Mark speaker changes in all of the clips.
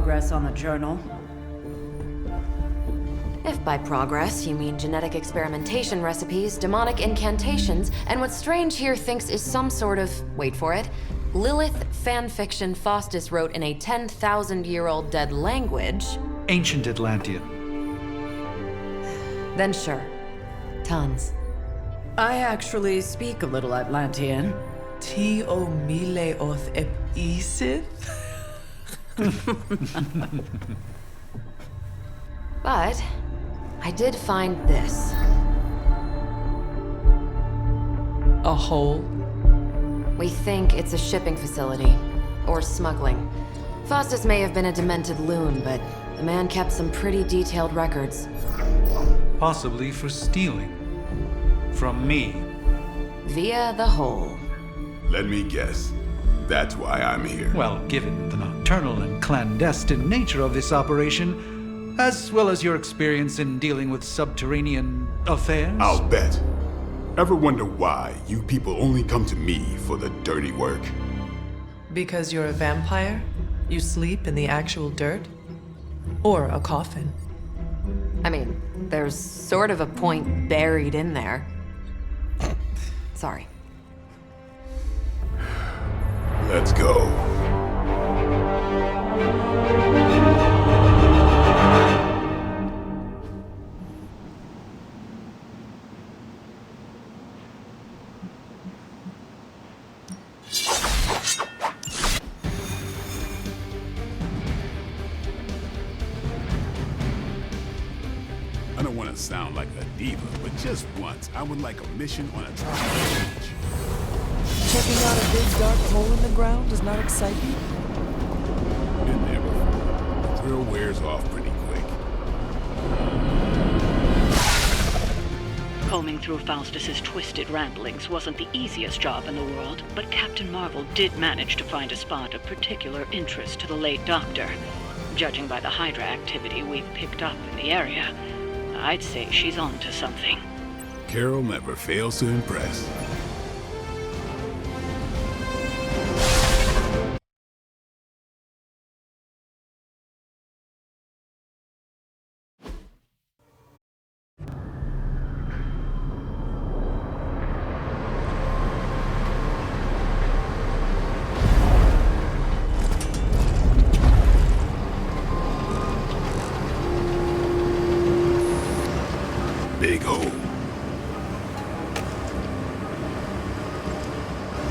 Speaker 1: progress on the journal?
Speaker 2: If by progress you mean genetic experimentation recipes, demonic incantations, and what Strange here thinks is some sort of, wait for it, Lilith fanfiction Faustus wrote in a 10,000-year-old dead language...
Speaker 3: Ancient Atlantean.
Speaker 2: Then sure. Tons.
Speaker 1: I actually speak a little Atlantean.
Speaker 4: Ti o mile oth ep isith?
Speaker 2: But I did find this.
Speaker 4: A hole?
Speaker 2: We think it's a shipping facility. Or smuggling. Faustus may have been a demented loon, but the man kept some pretty detailed records.
Speaker 3: Possibly for stealing. From me.
Speaker 2: Via the hole.
Speaker 5: Let me guess. That's why I'm here.
Speaker 3: Well, given the nocturnal and clandestine nature of this operation, as well as your experience in dealing with subterranean affairs...
Speaker 5: I'll bet. Ever wonder why you people only come to me for the dirty work?
Speaker 4: Because you're a vampire? You sleep in the actual dirt? Or a coffin?
Speaker 2: I mean, there's sort of a point buried in there. Sorry.
Speaker 5: Let's go. I don't want to sound like a diva, but just once, I would like a mission on a top range.
Speaker 6: Checking out a big dark hole in the ground does not excite you?
Speaker 5: Been there before. The thrill wears off pretty quick.
Speaker 7: Combing through Faustus's twisted ramblings wasn't the easiest job in the world, but Captain Marvel did manage to find a spot of particular interest to the late Doctor. Judging by the Hydra activity we've picked up in the area, I'd say she's on to something.
Speaker 5: Carol never fails to impress. Big hole.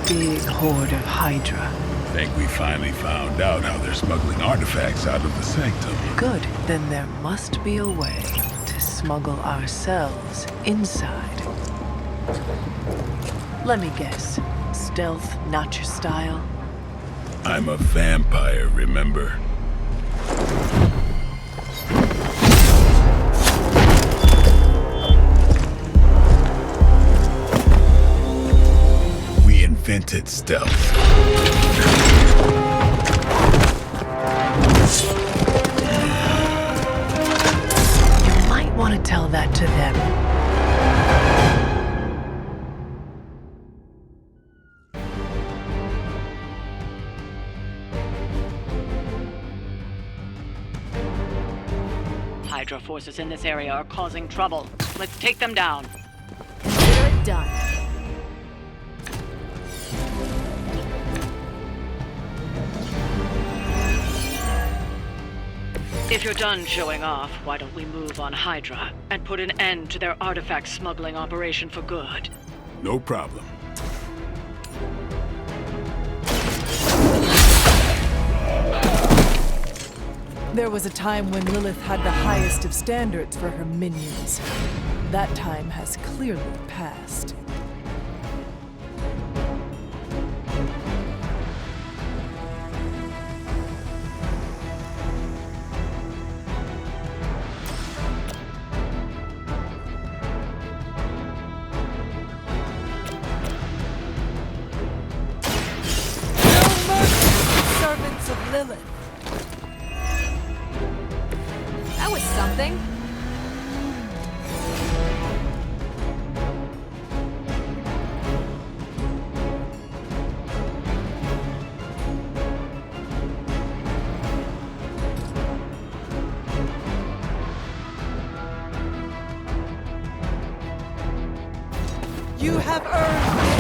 Speaker 4: Big horde of Hydra.
Speaker 5: Think we finally found out how they're smuggling artifacts out of the sanctum.
Speaker 4: Good, then there must be a way to smuggle ourselves inside. Let me guess. Stealth, not your style?
Speaker 5: I'm a vampire, remember? We invented stealth.
Speaker 4: You might want to tell that to them.
Speaker 7: Hydra forces in this area are causing trouble. Let's take them down.
Speaker 2: Consider it done.
Speaker 7: If you're done showing off, why don't we move on Hydra and put an end to their artifact smuggling operation for good?
Speaker 5: No problem.
Speaker 6: There was a time when Lilith had the highest of standards for her minions. That time has clearly passed. No mercy, servants of Lilith.
Speaker 2: That was something.
Speaker 6: You have earned.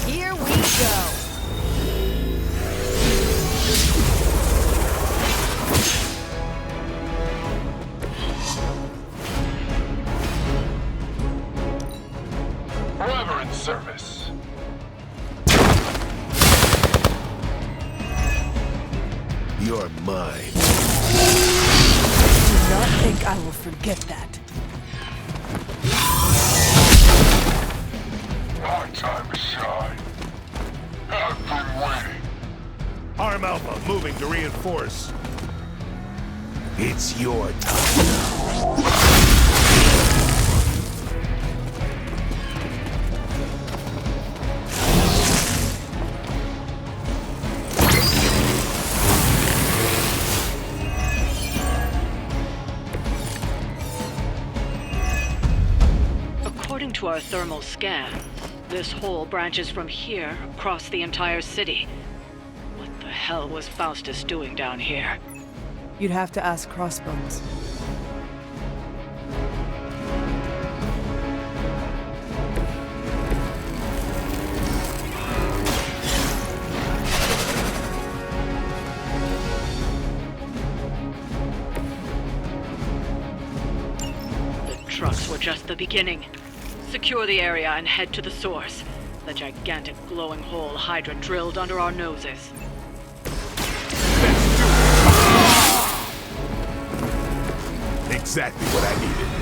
Speaker 2: Here we go.
Speaker 8: Forever in service.
Speaker 5: You're mine.
Speaker 6: Do not think I will forget that.
Speaker 8: My time to shine. I've been waiting.
Speaker 5: Arm Alpha moving to reinforce. It's your time now.
Speaker 7: According to our thermal scans, this hole branches from here across the entire city. What the hell was Faustus doing down here?
Speaker 6: You'd have to ask Crossbones.
Speaker 7: The trucks were just the beginning. Secure the area and head to the source. The gigantic glowing hole Hydra drilled under our noses.
Speaker 5: Exactly what I needed.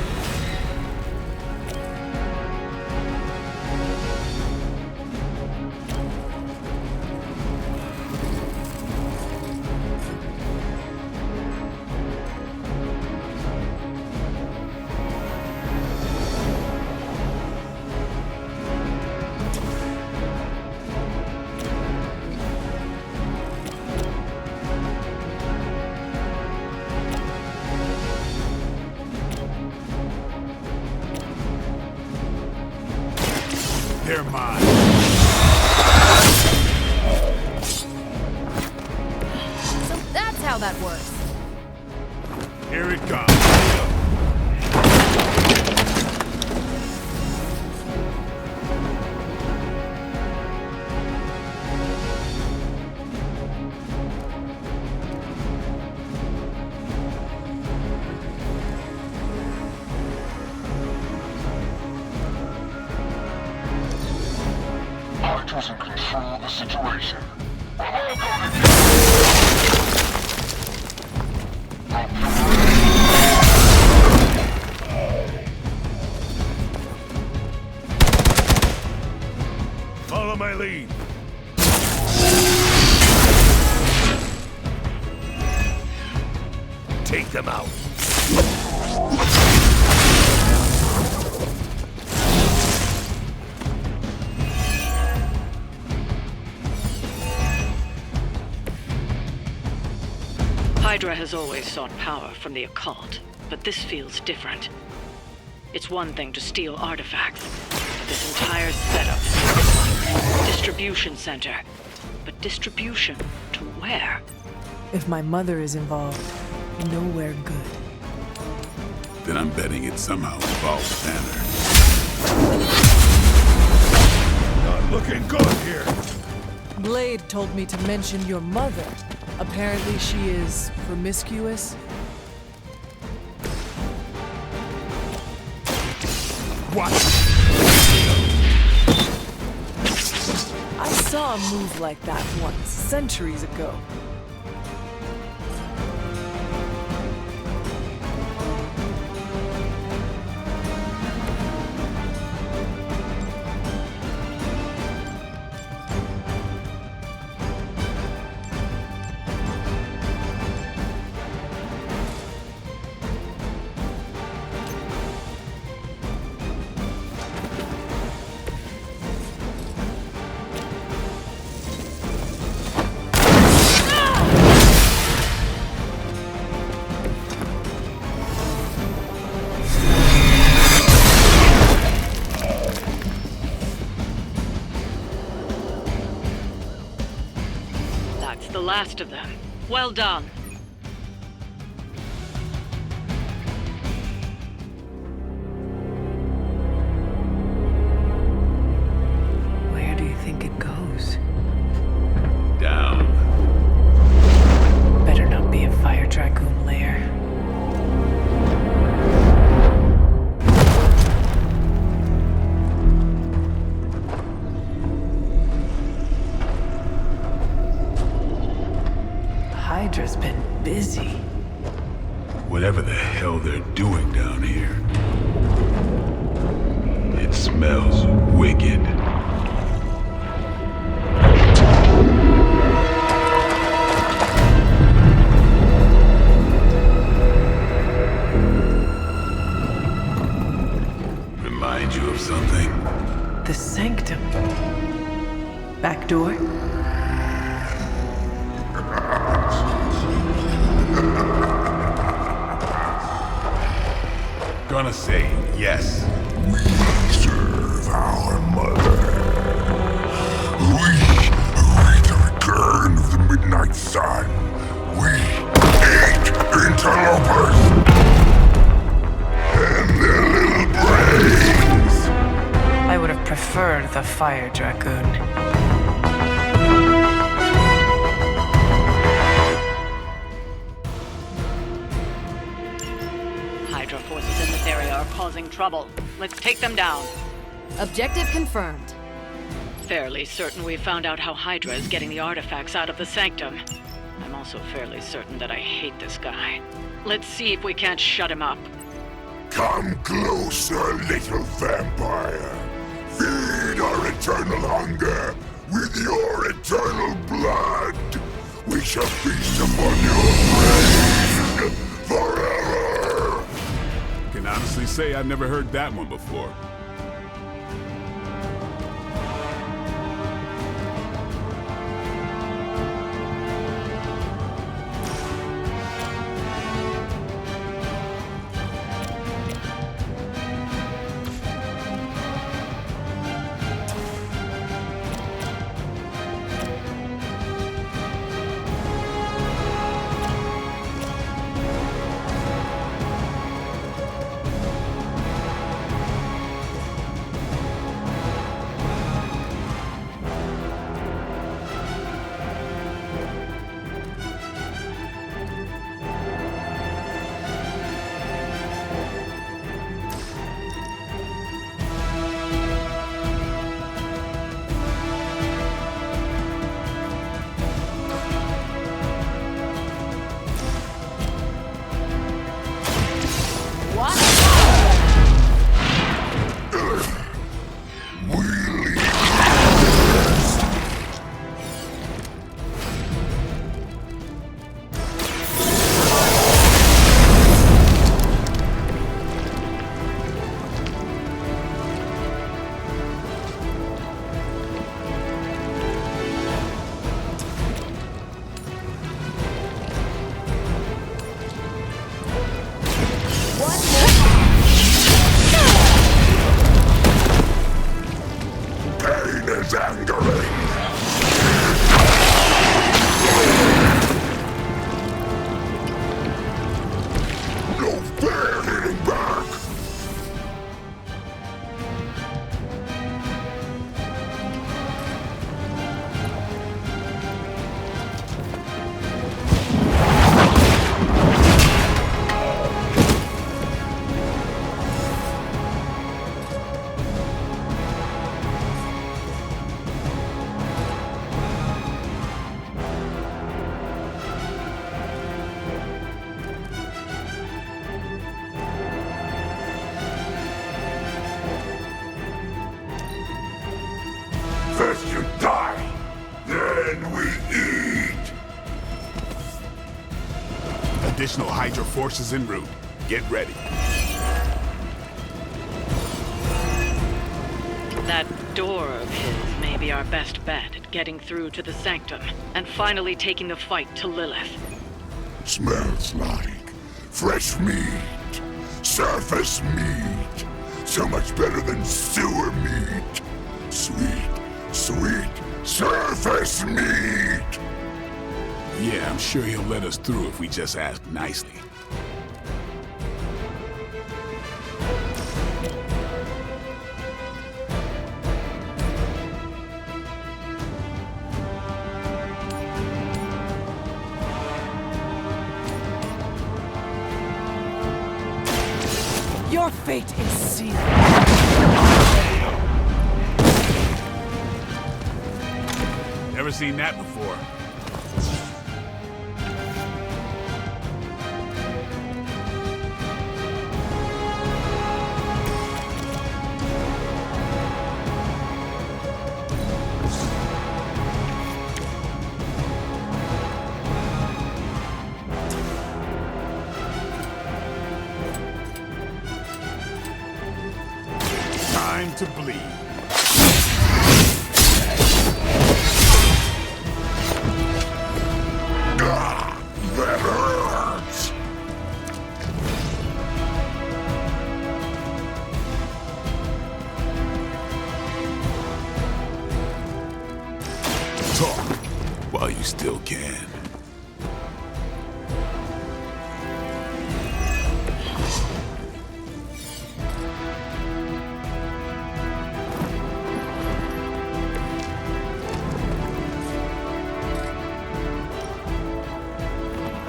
Speaker 5: They're mine.
Speaker 2: So that's how that works.
Speaker 5: Here it comes.
Speaker 8: Hydra's in control of the situation. We're all going
Speaker 5: Follow my lead. Take them out.
Speaker 7: Hydra has always sought power from the occult, but this feels different. It's one thing to steal artifacts, but this entire setup is distribution center. But distribution to where?
Speaker 6: If my mother is involved, nowhere good.
Speaker 5: Then I'm betting it somehow involves Banner. Not looking good here.
Speaker 6: Blade told me to mention your mother. Apparently she is promiscuous.
Speaker 5: What?
Speaker 6: I saw a move like that once, centuries ago.
Speaker 7: the last of them. Well done.
Speaker 4: Where do you think it goes?
Speaker 5: Down.
Speaker 4: Better not be a fire dragoon lair. Hydra's been busy.
Speaker 5: Whatever the hell they're doing down here. It smells wicked. Remind you of something?
Speaker 4: The sanctum. Back door?
Speaker 5: Gonna say yes.
Speaker 8: We serve our mother. We await the return of the midnight sun. We hate interlopers and their little brains.
Speaker 4: I would have preferred the fire dragoon.
Speaker 7: Hydra forces in this area are causing trouble. Let's take them down.
Speaker 2: Objective confirmed.
Speaker 7: Fairly certain we found out how Hydra is getting the artifacts out of the Sanctum. I'm also fairly certain that I hate this guy. Let's see if we can't shut him up.
Speaker 8: Come closer, little vampire. Feed our eternal hunger with your eternal blood. We shall feast upon your brain forever.
Speaker 5: Can honestly say I've never heard that one before.
Speaker 8: First you die, then we eat.
Speaker 5: Additional Hydra forces en route. Get ready.
Speaker 7: That door of his may be our best bet at getting through to the Sanctum and finally taking the fight to Lilith.
Speaker 8: Smells like fresh meat, surface meat, so much better than sewer meat. Sweet, sweet surface meat.
Speaker 5: Yeah, I'm sure he'll let us through if we just ask nicely.
Speaker 6: Your fate is sealed.
Speaker 5: Never seen that before. Time to bleed.
Speaker 8: That hurts!
Speaker 5: Talk while you still can.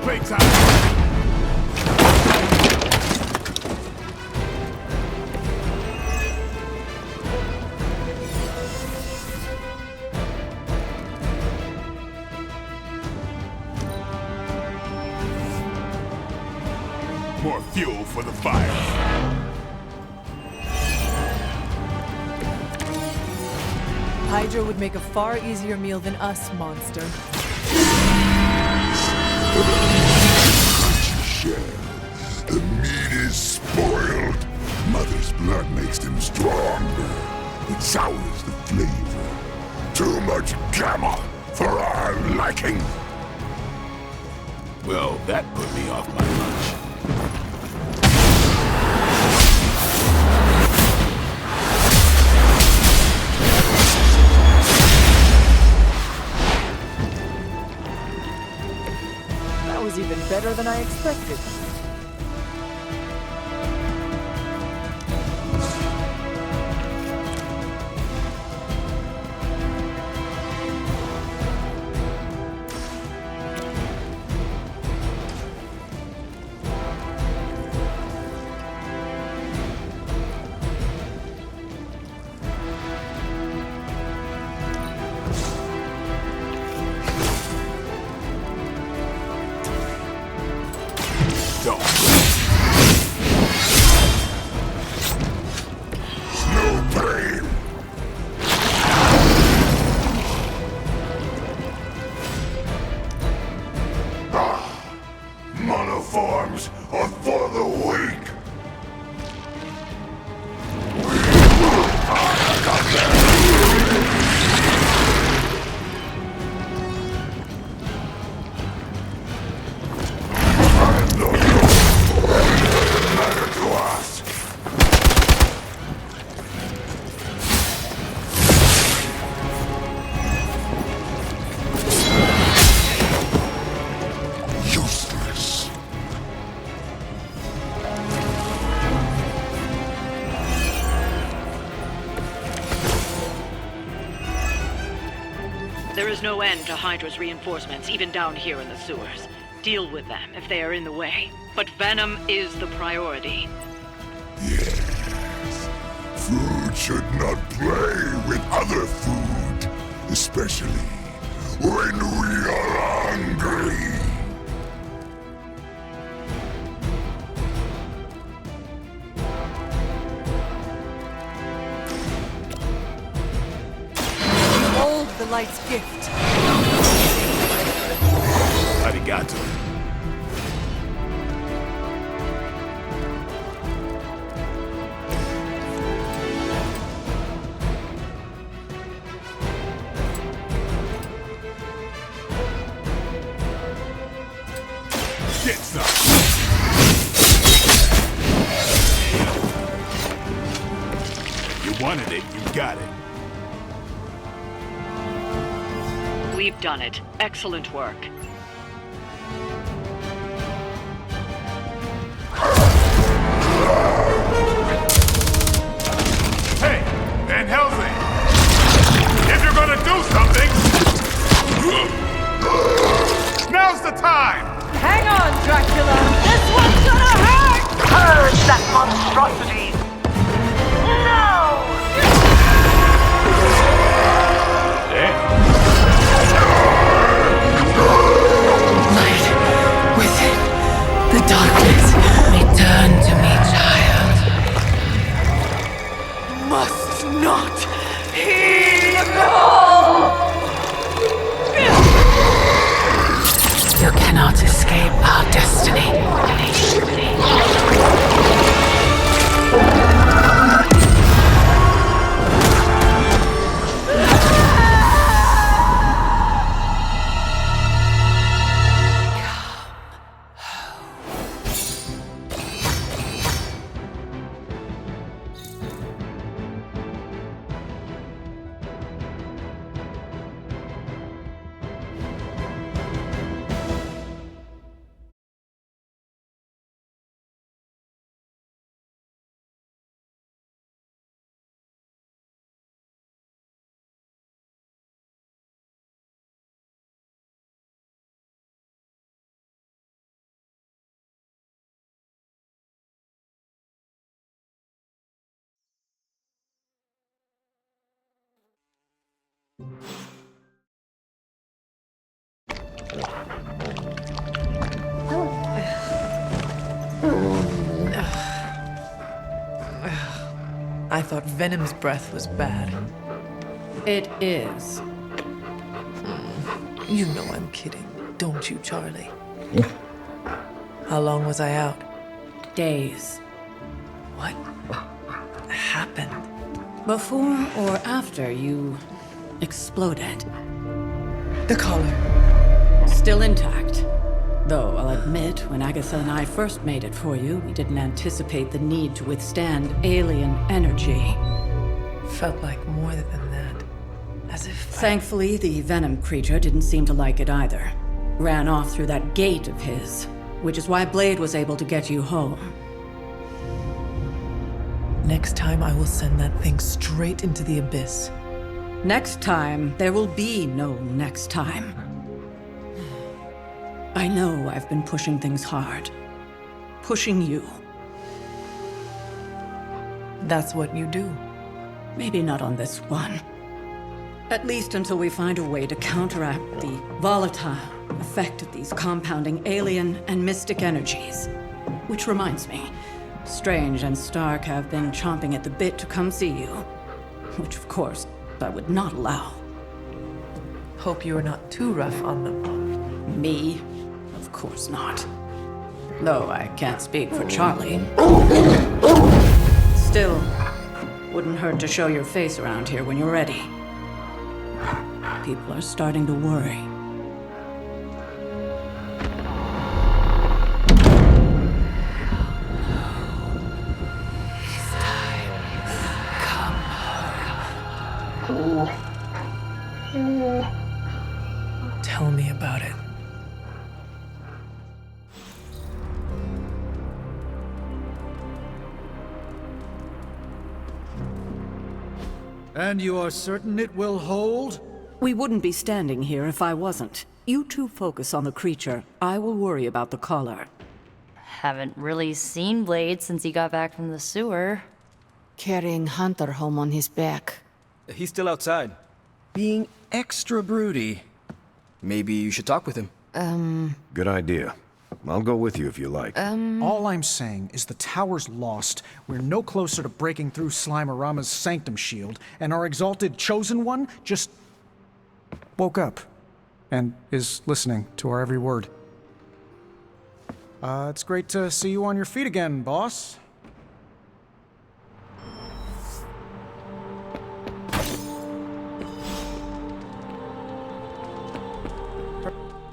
Speaker 5: Playtime! More fuel for the fire.
Speaker 6: Hydra would make a far easier meal than us, monster.
Speaker 8: The meat is spoiled. Mother's blood makes them stronger. It sours the flavor. Too much gamma for our liking.
Speaker 5: Well, that put me off my lunch.
Speaker 6: That was even better than I expected.
Speaker 5: Don't.
Speaker 8: No pain. Monoforms are for the weak. Matter to us. Useless.
Speaker 7: There is no end to Hydra's reinforcements, even down here in the sewers. Deal with them if they are in the way. But Venom is the priority.
Speaker 8: Yes. Food should not play with other food, especially when we are hungry.
Speaker 6: Hold the light's gift.
Speaker 5: Arigato. Get some. You wanted it, you got it.
Speaker 7: We've done it. Excellent work.
Speaker 5: gonna do something, now's the time!
Speaker 1: Hang on, Dracula! This one's gonna hurt!
Speaker 9: Purge that monstrosity! No!
Speaker 1: Light within the darkness. Return to me, child. Must not heed the call! You cannot escape our destiny.
Speaker 4: I thought Venom's breath was bad.
Speaker 1: It is.
Speaker 4: You know I'm kidding, don't you, Charlie? How long was I out?
Speaker 1: Days.
Speaker 4: What happened?
Speaker 1: Before or after you exploded.
Speaker 4: The collar.
Speaker 1: Still intact. Though I'll admit, when Agatha and I first made it for you, we didn't anticipate the need to withstand alien energy.
Speaker 4: Felt like more than that. As if
Speaker 1: Thankfully, the venom creature didn't seem to like it either. Ran off through that gate of his, which is why Blade was able to get you home.
Speaker 4: Next time I will send that thing straight into the abyss.
Speaker 1: Next time, there will be no next time. I know I've been pushing things hard. Pushing you.
Speaker 4: That's what you do.
Speaker 1: Maybe not on this one. At least until we find a way to counteract the volatile effect of these compounding alien and mystic energies. Which reminds me, Strange and Stark have been chomping at the bit to come see you. Which, of course, I would not allow.
Speaker 4: Hope you are not too rough on them.
Speaker 1: Me? Of course not. Though I can't speak for Charlie. Still, wouldn't hurt to show your face around here when you're ready. People are starting to worry.
Speaker 4: Tell me about it.
Speaker 3: And you are certain it will hold?
Speaker 1: We wouldn't be standing here if I wasn't. You two focus on the creature. I will worry about the collar.
Speaker 10: Haven't really seen Blade since he got back from the sewer.
Speaker 11: Carrying Hunter home on his back.
Speaker 12: He's still outside. Being extra broody. Maybe you should talk with him.
Speaker 8: Good idea. I'll go with you if you like.
Speaker 13: All I'm saying is the tower's lost. We're no closer to breaking through Slimerama's sanctum shield, and our exalted chosen one just woke up and is listening to our every word. It's great to see you on your feet again, boss.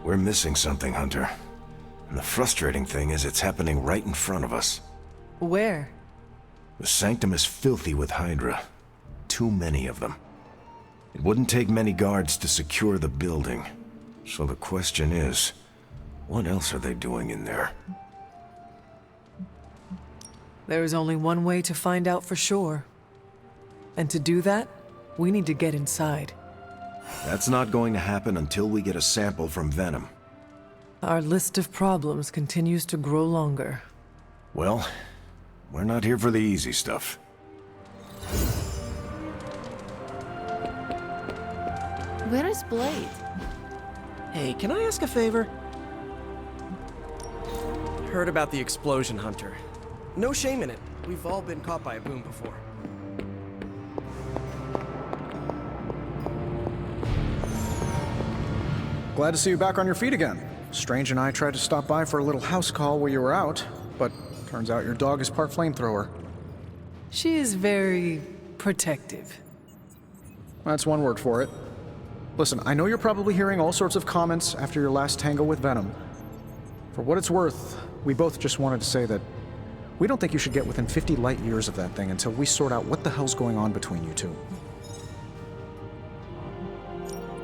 Speaker 8: We're missing something, Hunter. And the frustrating thing is it's happening right in front of us.
Speaker 4: Where?
Speaker 8: The sanctum is filthy with Hydra. Too many of them. It wouldn't take many guards to secure the building. So the question is, what else are they doing in there?
Speaker 4: There is only one way to find out for sure. And to do that, we need to get inside.
Speaker 14: That's not going to happen until we get a sample from Venom.
Speaker 4: Our list of problems continues to grow longer.
Speaker 14: Well, we're not here for the easy stuff.
Speaker 11: Where is Blade?
Speaker 12: Hey, can I ask a favor? Heard about the explosion hunter. No shame in it. We've all been caught by a boom before.
Speaker 13: Glad to see you back on your feet again. Strange and I tried to stop by for a little house call while you were out, but turns out your dog is part flamethrower.
Speaker 6: She is very protective.
Speaker 13: That's one word for it. Listen, I know you're probably hearing all sorts of comments after your last tango with Venom. For what it's worth, we both just wanted to say that we don't think you should get within 50 light years of that thing until we sort out what the hell's going on between you two.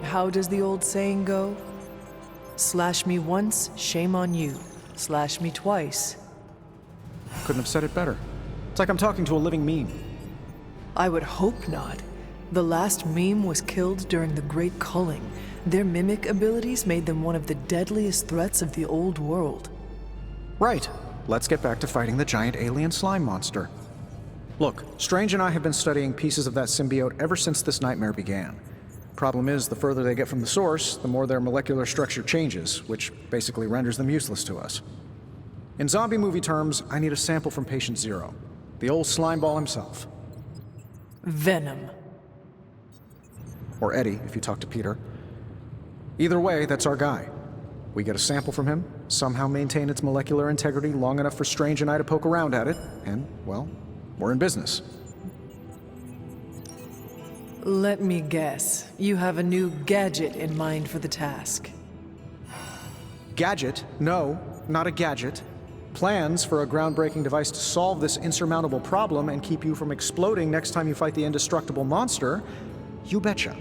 Speaker 6: How does the old saying go? Slash me once, shame on you. Slash me twice.
Speaker 13: Couldn't have said it better. It's like I'm talking to a living meme.
Speaker 6: I would hope not. The last meme was killed during the Great Culling. Their mimic abilities made them one of the deadliest threats of the old world.
Speaker 13: Right. Let's get back to fighting the giant alien slime monster. Look, Strange and I have been studying pieces of that symbiote ever since this nightmare began. Problem is, the further they get from the source, the more their molecular structure changes, which basically renders them useless to us. In zombie movie terms, I need a sample from Patient Zero, the old slime ball himself.
Speaker 6: Venom.
Speaker 13: Or Eddie, if you talk to Peter. Either way, that's our guy. We get a sample from him, somehow maintain its molecular integrity long enough for Strange and I to poke around at it, and, well, we're in business.
Speaker 6: Let me guess. You have a new gadget in mind for the task.
Speaker 13: Gadget? No, not a gadget. Plans for a groundbreaking device to solve this insurmountable problem and keep you from exploding next time you fight the indestructible monster? You betcha.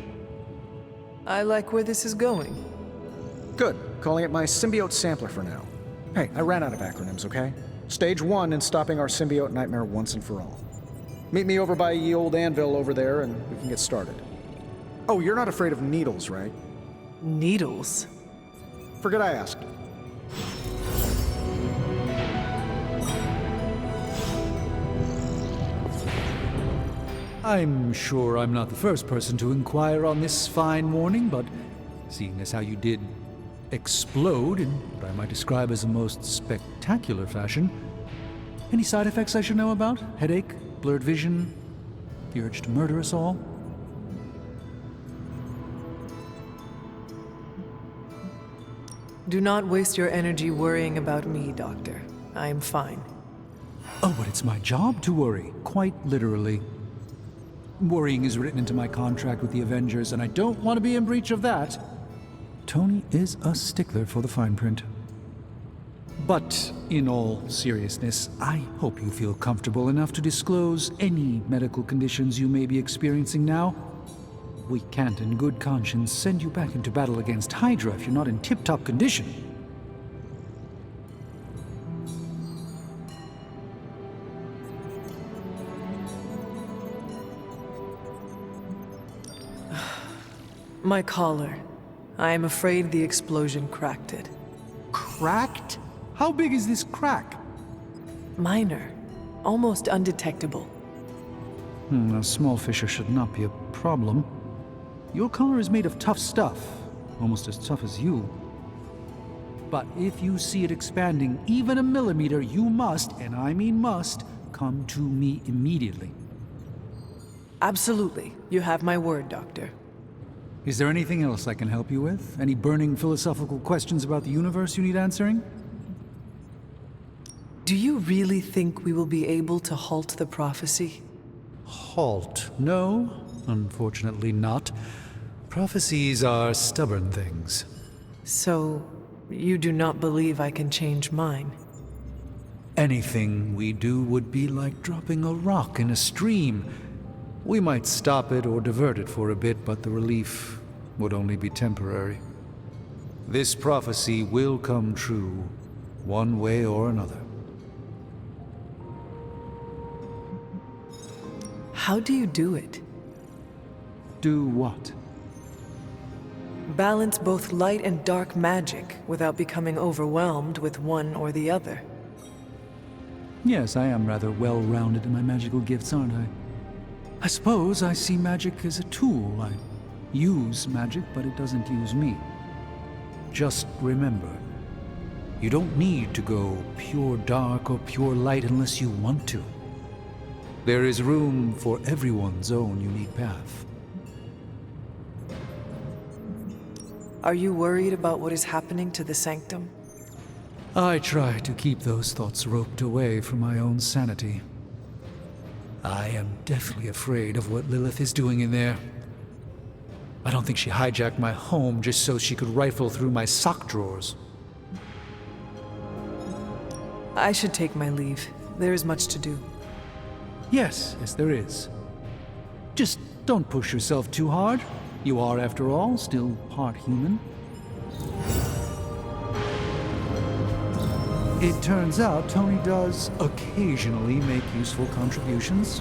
Speaker 6: I like where this is going.
Speaker 13: Good. Calling it my symbiote sampler for now. Hey, I ran out of acronyms, okay? Stage 1 in stopping our symbiote nightmare once and for all. Meet me over by ye old anvil over there and we can get started. Oh, you're not afraid of needles, right?
Speaker 6: Needles?
Speaker 13: Forget I asked.
Speaker 3: I'm sure I'm not the first person to inquire on this fine morning, but seeing as how you did explode in what I might describe as a most spectacular fashion, any side effects I should know about? Headache? Blurred vision? The urge to murder us all?
Speaker 6: Do not waste your energy worrying about me, Doctor. I am fine.
Speaker 3: Oh, but it's my job to worry, quite literally. Worrying is written into my contract with the Avengers, and I don't want to be in breach of that. Tony is a stickler for the fine print. But, in all seriousness, I hope you feel comfortable enough to disclose any medical conditions you may be experiencing now. We can't in good conscience send you back into battle against Hydra if you're not in tip-top condition.
Speaker 6: My collar. I am afraid the explosion cracked it.
Speaker 3: Cracked? How big is this crack?
Speaker 6: Minor. Almost undetectable.
Speaker 3: A small fissure should not be a problem. Your collar is made of tough stuff, almost as tough as you. But if you see it expanding even a millimeter, you must, and I mean must, come to me immediately.
Speaker 6: Absolutely. You have my word, Doctor.
Speaker 3: Is there anything else I can help you with? Any burning philosophical questions about the universe you need answering?
Speaker 6: Do you really think we will be able to halt the prophecy?
Speaker 3: Halt? No, unfortunately not. Prophecies are stubborn things.
Speaker 6: So, you do not believe I can change mine?
Speaker 3: Anything we do would be like dropping a rock in a stream. We might stop it or divert it for a bit, but the relief would only be temporary. This prophecy will come true, one way or another.
Speaker 6: How do you do it?
Speaker 3: Do what?
Speaker 6: balance both light and dark magic without becoming overwhelmed with one or the other.
Speaker 3: Yes, I am rather well-rounded in my magical gifts, aren't I? I suppose I see magic as a tool. I use magic, but it doesn't use me. Just remember, you don't need to go pure dark or pure light unless you want to. There is room for everyone's own unique path.
Speaker 6: Are you worried about what is happening to the Sanctum?
Speaker 3: I try to keep those thoughts roped away from my own sanity. I am deathly afraid of what Lilith is doing in there. I don't think she hijacked my home just so she could rifle through my sock drawers.
Speaker 6: I should take my leave. There is much to do.
Speaker 3: Yes, there is. Just don't push yourself too hard. You are, after all, still part human. It turns out Tony does occasionally make useful contributions.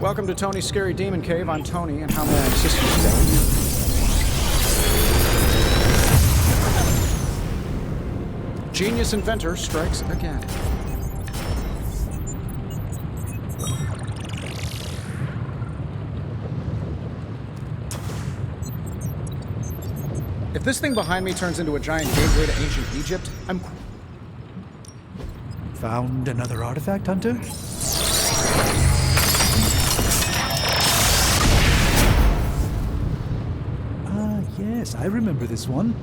Speaker 13: Welcome to Tony's Scary Demon Cave. I'm Tony, and how may I assist you today? Genius inventor strikes again. If this thing behind me turns into a giant gateway to ancient Egypt, I'm...
Speaker 3: Found another artifact, Hunter? Yes, I remember this one.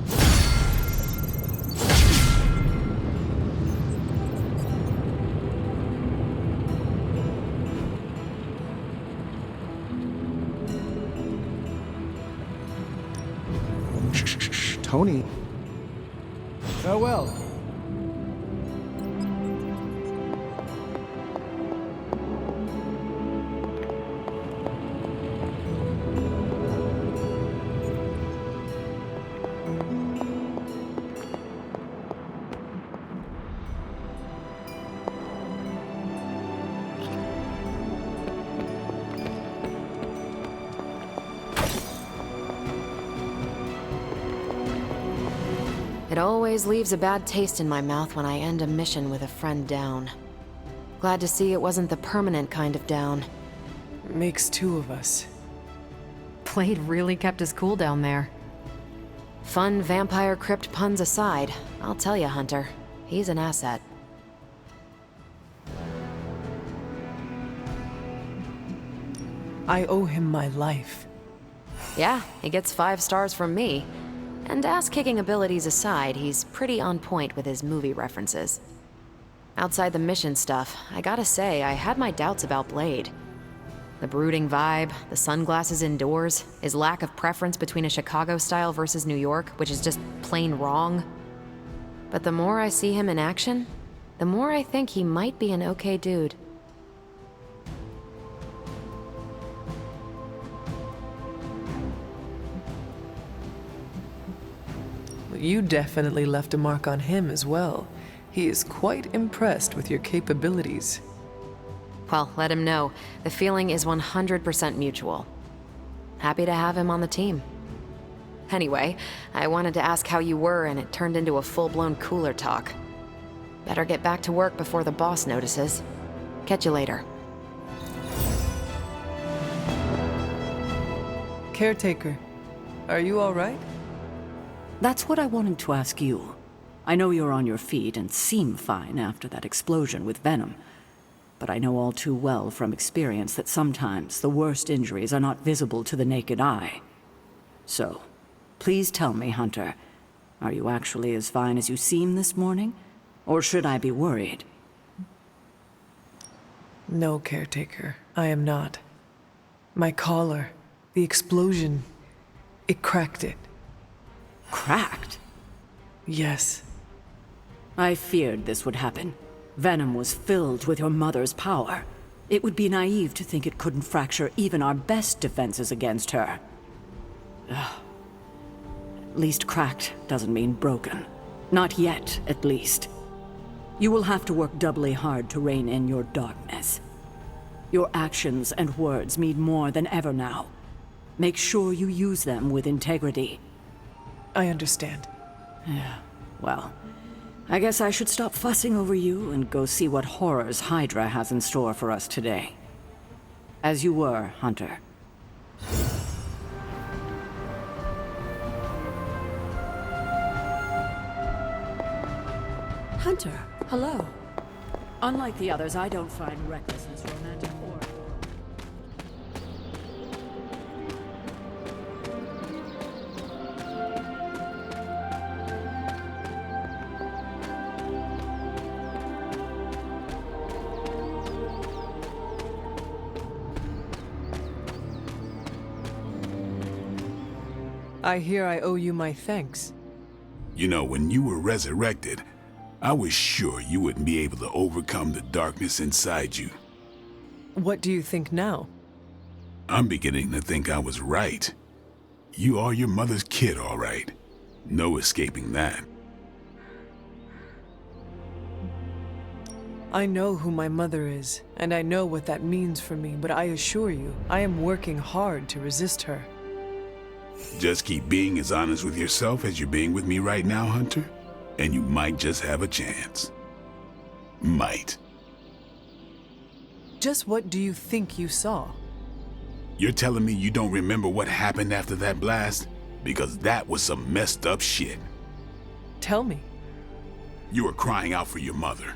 Speaker 13: Shh, Tony.
Speaker 3: Farewell.
Speaker 2: It always leaves a bad taste in my mouth when I end a mission with a friend down. Glad to see it wasn't the permanent kind of down.
Speaker 6: Makes two of us.
Speaker 2: Blade really kept his cool down there. Fun vampire crypt puns aside, I'll tell you, Hunter, he's an asset.
Speaker 6: I owe him my life.
Speaker 2: Yeah, he gets 5 stars from me. And ass-kicking abilities aside, he's pretty on point with his movie references. Outside the mission stuff, I gotta say, I had my doubts about Blade. The brooding vibe, the sunglasses indoors, his lack of preference between a Chicago style versus New York, which is just plain wrong. But the more I see him in action, the more I think he might be an okay dude.
Speaker 6: You definitely left a mark on him as well. He is quite impressed with your capabilities.
Speaker 2: Well, let him know. The feeling is 100% mutual. Happy to have him on the team. Anyway, I wanted to ask how you were, and it turned into a full-blown cooler talk. Better get back to work before the boss notices. Catch you later.
Speaker 6: Caretaker, are you all right?
Speaker 7: That's what I wanted to ask you. I know you're on your feet and seem fine after that explosion with Venom. But I know all too well from experience that sometimes the worst injuries are not visible to the naked eye. So, please tell me, Hunter, are you actually as fine as you seem this morning? Or should I be worried?
Speaker 6: No, Caretaker, I am not. My collar, the explosion, it cracked it.
Speaker 7: Cracked?
Speaker 6: Yes.
Speaker 7: I feared this would happen.
Speaker 1: Venom was filled with your mother's power. It would be naive to think it couldn't fracture even our best defenses against her. Ugh. At least cracked doesn't mean broken. Not yet, at least. You will have to work doubly hard to rein in your darkness. Your actions and words mean more than ever now. Make sure you use them with integrity.
Speaker 6: I understand.
Speaker 1: Yeah, well, I guess I should stop fussing over you and go see what horrors Hydra has in store for us today. As you were, Hunter. Hunter, hello. Unlike the others, I don't find recklessness romantic or...
Speaker 6: I hear I owe you my thanks.
Speaker 5: You know, when you were resurrected, I was sure you wouldn't be able to overcome the darkness inside you.
Speaker 6: What do you think now?
Speaker 5: I'm beginning to think I was right. You are your mother's kid, all right. No escaping that.
Speaker 6: I know who my mother is, and I know what that means for me, but I assure you, I am working hard to resist her.
Speaker 5: Just keep being as honest with yourself as you're being with me right now, Hunter, and you might just have a chance. Might.
Speaker 6: Just what do you think you saw?
Speaker 5: You're telling me you don't remember what happened after that blast? Because that was some messed up shit.
Speaker 6: Tell me.
Speaker 5: You were crying out for your mother,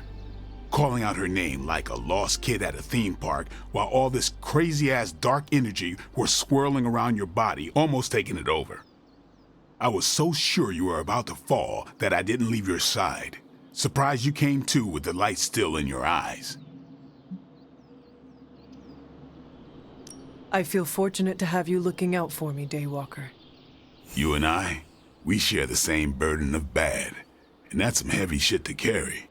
Speaker 5: calling out her name like a lost kid at a theme park, while all this crazy-ass dark energy was swirling around your body, almost taking it over. I was so sure you were about to fall that I didn't leave your side. Surprised you came to with the light still in your eyes.
Speaker 6: I feel fortunate to have you looking out for me, Daywalker.
Speaker 5: You and I, we share the same burden of bad, and that's some heavy shit to carry.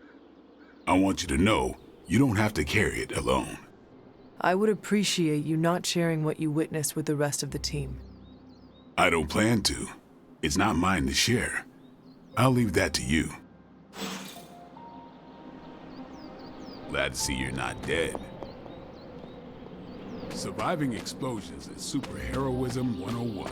Speaker 5: I want you to know, you don't have to carry it alone.
Speaker 6: I would appreciate you not sharing what you witnessed with the rest of the team.
Speaker 5: I don't plan to. It's not mine to share. I'll leave that to you. Glad to see you're not dead. Surviving explosions is superheroism 101.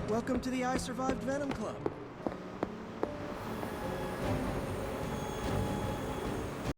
Speaker 15: Welcome to the I Survived Venom Club.